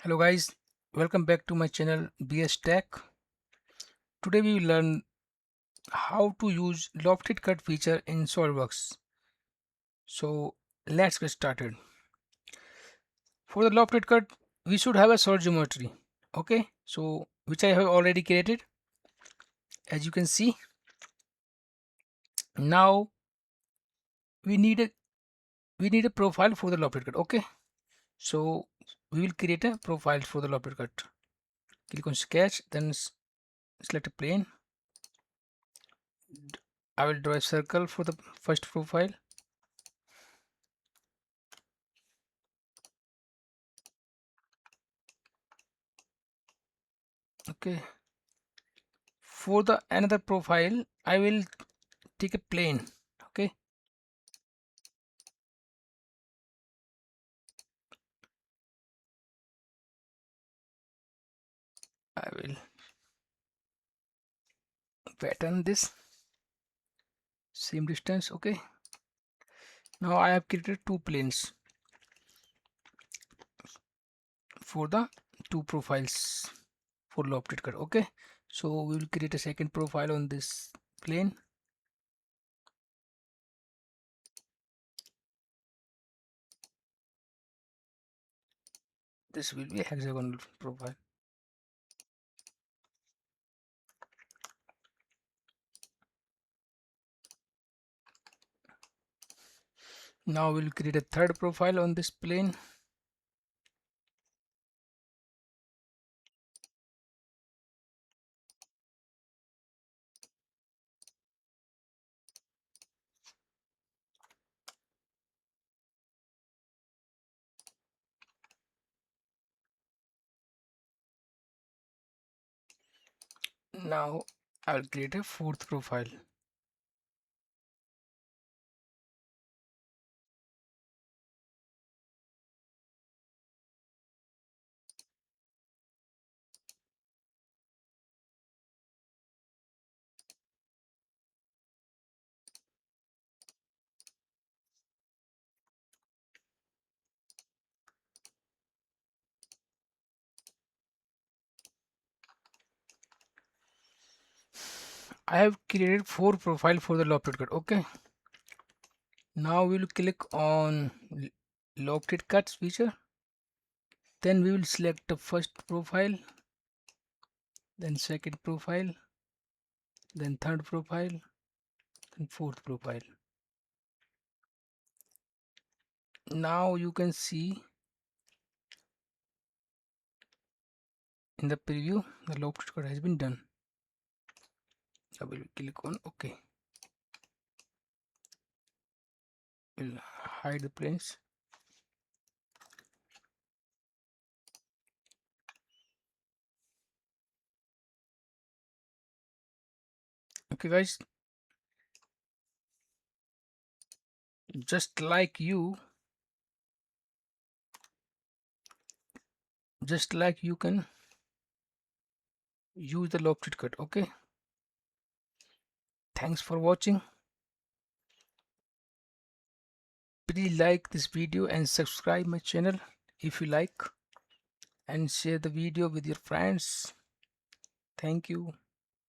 Hello guys, welcome back to my channel BS Tech. Today we will learn how to use Lofted Cut feature in SOLIDWORKS. So let's get started. For the Lofted Cut, we should have a solid geometry. Okay, so which I have already created, as you can see. Now we need a profile for the Lofted Cut. Okay, so we will create a profile for the Lofted Cut. Click on Sketch, then select a plane. I will draw a circle for the first profile. Okay, for the another profile I will take a plane. Okay, I will pattern this same distance. Okay, now I have created two planes for the two profiles for Lofted Cut. Okay, so we will create a second profile on this plane. This will be a hexagonal profile. Now we'll create a third profile on this plane. Now I'll create a fourth profile. I have created four profile for the Lofted Cut. Okay, now we will click on Lofted Cuts feature. Then we will select the first profile, then second profile, then third profile, then fourth profile. Now you can see in the preview the Lofted Cut has been done. I will click on OK. We'll hide the planes. Okay guys, just like you can use the Lofted Cut. Okay, thanks for watching. Please like this video and subscribe my channel if you like, and share the video with your friends. Thank you.